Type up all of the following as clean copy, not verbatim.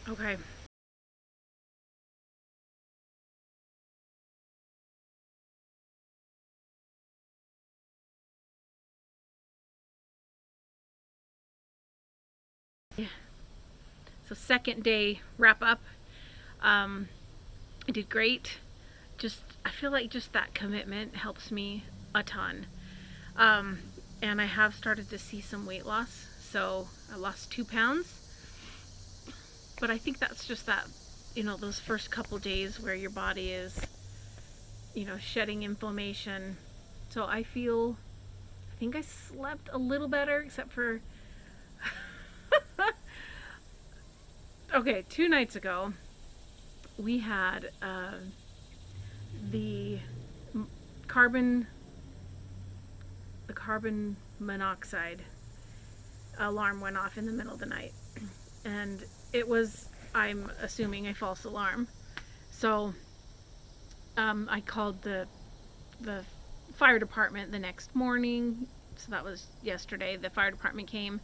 Okay. So second day wrap up. Um, I did great. Just I feel like just that commitment helps me a ton. Um, and I have started to see some weight loss. So I lost 2 pounds, but I think that's just that, those first couple days where your body is, shedding inflammation. So I think I slept a little better, except for, okay, 2 nights ago, we had the carbon, the carbon monoxide alarm went off in the middle of the night. And it was, I'm assuming, a false alarm. So I called the fire department the next morning. So that was yesterday. The fire department came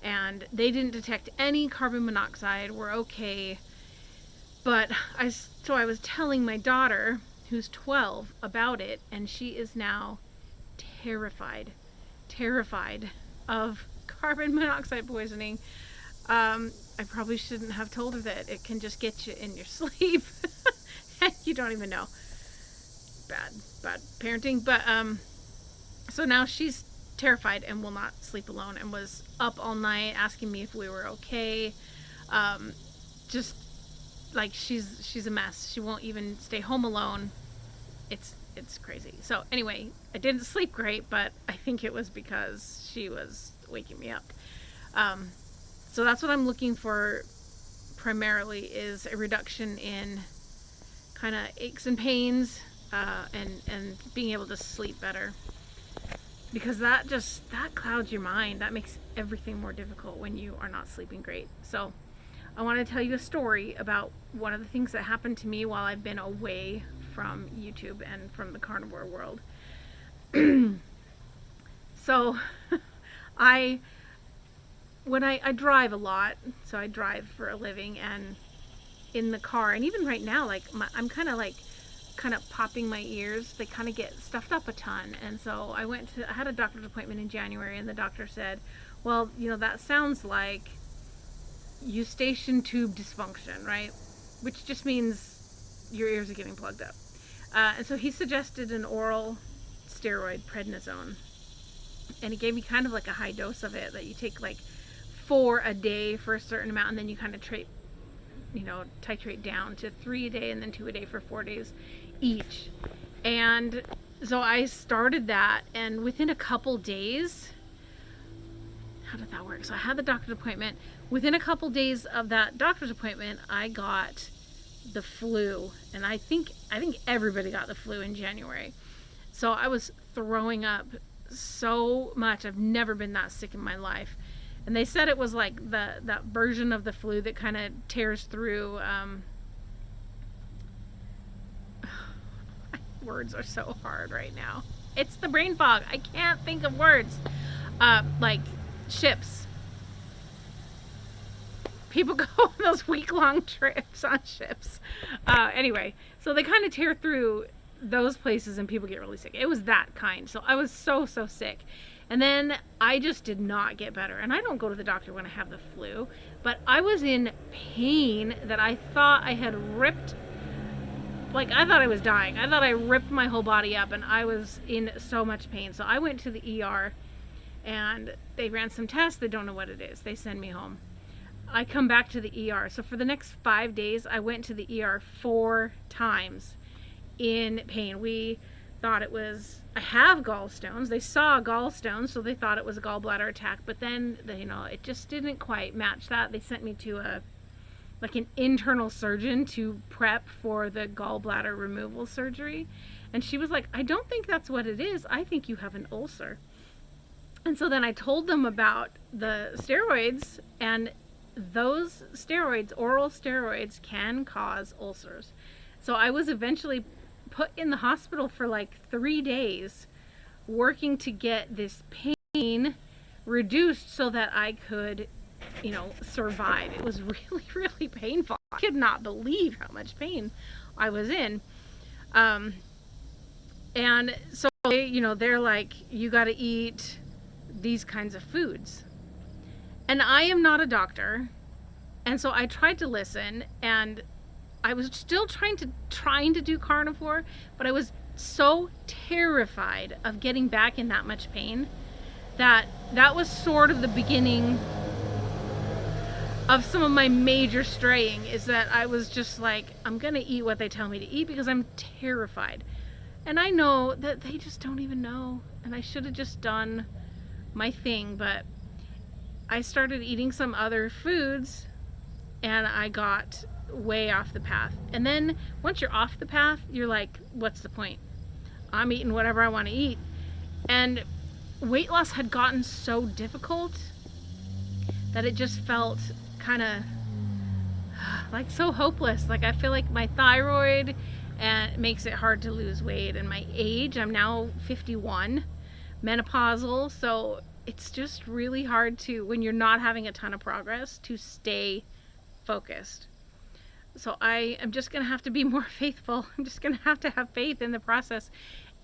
and they didn't detect any carbon monoxide. We're okay. But I was telling my daughter, who's 12, about it, and she is now terrified, terrified of carbon monoxide poisoning. I probably shouldn't have told her that it can just get you in your sleep. And you don't even know. Bad, bad parenting. But so now she's terrified and will not sleep alone, and was up all night asking me if we were okay. Just like she's a mess. She won't even stay home alone. It's crazy. So anyway, I didn't sleep great, but I think it was because she was waking me up. Um, so that's what I'm looking for primarily, is a reduction in kind of aches and pains, and being able to sleep better, because that clouds your mind. That makes everything more difficult when you are not sleeping great. So I want to tell you a story about one of the things that happened to me while I've been away from YouTube and from the carnivore world. So I when I drive a lot, so I drive for a living, and in the car, and even right now, like I'm kind of popping my ears. They kind of get stuffed up a ton. And so I had a doctor's appointment in January, and the doctor said, well, that sounds like eustachian tube dysfunction, right? Which just means your ears are getting plugged up. And so he suggested an oral steroid, prednisone. And he gave me kind of like a high dose of it that you take like 4 a day for a certain amount, and then you kind of titrate down to 3 a day and then 2 a day for 4 days each. And so I started that, and within a couple days, how did that work? So I had the doctor's appointment. Within a couple days of that doctor's appointment, I got the flu, and I think everybody got the flu in January. So I was throwing up so much. I've never been that sick in my life. And they said it was like that version of the flu that kind of tears through. Words are so hard right now. It's the brain fog. I can't think of words. Like ships. People go on those week-long trips on ships. Anyway, so they kind of tear through those places and people get really sick. It was that kind. So I was so sick. And then I just did not get better. And I don't go to the doctor when I have the flu, but I was in pain that I thought I had ripped. Like, I thought I was dying. I thought I ripped my whole body up, and I was in so much pain. So I went to the ER, and they ran some tests. They don't know what it is. They send me home. I come back to the ER. So for the next 5 days, I went to the ER 4 times in pain. We thought it was, I have gallstones. They saw gallstones, so they thought it was a gallbladder attack. But then, it just didn't quite match that. They sent me to an internal surgeon to prep for the gallbladder removal surgery. And she was like, I don't think that's what it is. I think you have an ulcer. And so then I told them about the steroids, and those steroids, oral steroids, can cause ulcers. So I was eventually put in the hospital for like 3 days, working to get this pain reduced so that I could survive. It was really, really painful. I could not believe how much pain I was in. And so, they're like, you got to eat these kinds of foods. And I am not a doctor. And so I tried to listen, and I was still trying to do carnivore, but I was so terrified of getting back in that much pain that was sort of the beginning of some of my major straying, is that I was just like, I'm going to eat what they tell me to eat because I'm terrified. And I know that they just don't even know, and I should have just done my thing, but I started eating some other foods and I got way off the path. And then once you're off the path, you're like, what's the point? I'm eating whatever I want to eat. And weight loss had gotten so difficult that it just felt kind of like so hopeless. Like, I feel like my thyroid makes it hard to lose weight, and my age, I'm now 51, menopausal, so it's just really hard to, when you're not having a ton of progress, to stay focused. So I am just going to have to be more faithful. I'm just going to have faith in the process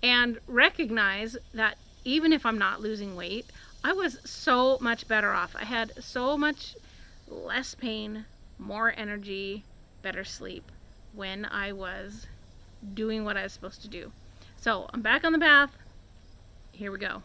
and recognize that even if I'm not losing weight, I was so much better off. I had so much less pain, more energy, better sleep when I was doing what I was supposed to do. So I'm back on the path. Here we go.